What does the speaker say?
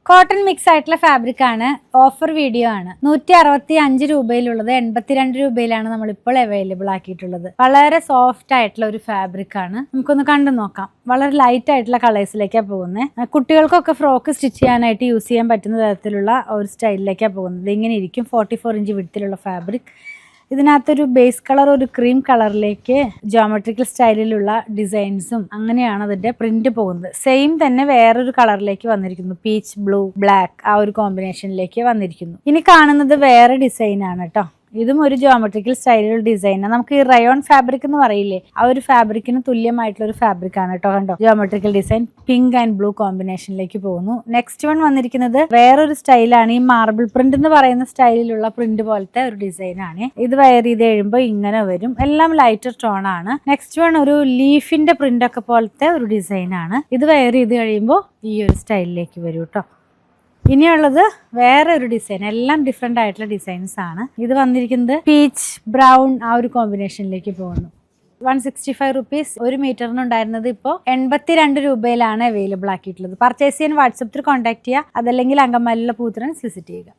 Cotton mix ആയിട്ടുള്ള fabric ആണ്. Offer video ആണ്. 165 രൂപയിലുള്ളത് 82 രൂപയിലാണ് നമ്മളിപ്പോൾ അവൈലബിൾ ആക്കിയിട്ടുള്ളത്. വളരെ സോഫ്റ്റ് ആയിട്ടുള്ള ഒരു ഫാബ്രിക് ആണ്. നമുക്കൊന്ന് കണ്ടു നോക്കാം. വളരെ ലൈറ്റ് ആയിട്ടുള്ള കളേഴ്സിലേക്കാണ് പോകുന്നത്. കുട്ടികൾക്കൊക്കെ ഫ്രോക്ക് സ്റ്റിച്ച് ചെയ്യാനായിട്ട് യൂസ് ചെയ്യാൻ പറ്റുന്ന തരത്തിലുള്ള ഒരു സ്റ്റൈലിലേക്കാണ് പോകുന്നത്. ഇങ്ങനെ ഇരിക്കും. 44 ഇഞ്ച് വിഡ്ത്തിലുള്ള ഫാബ്രിക്. ഇതിനകത്തൊരു ബേസ് കളർ ഒരു ക്രീം കളറിലേക്ക് ജോമെട്രിക്കൽ സ്റ്റൈലിലുള്ള ഡിസൈൻസും അങ്ങനെയാണ് അതിന്റെ പ്രിന്റ് പോകുന്നത്. സെയിം തന്നെ വേറൊരു കളറിലേക്ക് വന്നിരിക്കുന്നു. പീച്ച് ബ്ലൂ ബ്ലാക്ക് ആ ഒരു കോമ്പിനേഷനിലേക്ക് വന്നിരിക്കുന്നു. ഇനി കാണുന്നത് വേറെ ഡിസൈൻ ആണ് കേട്ടോ. ഇതും ഒരു ജോമെട്രിക്കൽ സ്റ്റൈലിലുള്ള ഡിസൈനാണ്. നമുക്ക് ഈ റയോൺ ഫാബ്രിക് എന്ന് പറയില്ലേ, ആ ഒരു ഫാബ്രിക്കിന് തുല്യമായിട്ടുള്ള ഒരു ഫാബ്രിക് ആണ് കേട്ടോ. കണ്ടോ, geometrical design pink and blue കോമ്പിനേഷനിലേക്ക് പോകുന്നു. നെക്സ്റ്റ് വൺ വന്നിരിക്കുന്നത് വേറൊരു സ്റ്റൈലാണ്. ഈ മാർബിൾ പ്രിന്റ് എന്ന് പറയുന്ന സ്റ്റൈലിലുള്ള പ്രിന്റ് പോലത്തെ ഒരു ഡിസൈൻ ആണ്. ഇത് വയർ ചെയ്ത് കഴിയുമ്പോൾ ഇങ്ങനെ വരും. എല്ലാം ലൈറ്റർ ടോൺ ആണ്. നെക്സ്റ്റ് വൺ ഒരു ലീഫിന്റെ പ്രിന്റ് ഒക്കെ പോലത്തെ ഒരു ഡിസൈൻ ആണ്. ഇത് വയർ ചെയ്ത് കഴിയുമ്പോൾ ഈ ഒരു സ്റ്റൈലിലേക്ക് വരും കേട്ടോ. ഇനിയുള്ളത് വേറെ ഒരു ഡിസൈൻ. എല്ലാം ഡിഫറെന്റ് ആയിട്ടുള്ള ഡിസൈൻസ് ആണ്. ഇത് വന്നിരിക്കുന്നത് പീച്ച് ബ്രൗൺ ആ ഒരു കോമ്പിനേഷനിലേക്ക് പോകുന്നു. 165 റുപ്പീസ് ഒരു മീറ്ററിന് ഉണ്ടായിരുന്നത് ഇപ്പോൾ 82 രൂപയിലാണ് അവൈലബിൾ ആക്കിയിട്ടുള്ളത്. പർച്ചേസ് ചെയ്യാൻ വാട്സപ്പിൽ കോൺടാക്ട് ചെയ്യുക, അതല്ലെങ്കിൽ അങ്കമാലിയിലെ പൂത്തറൻസ് വിസിറ്റ് ചെയ്യുക.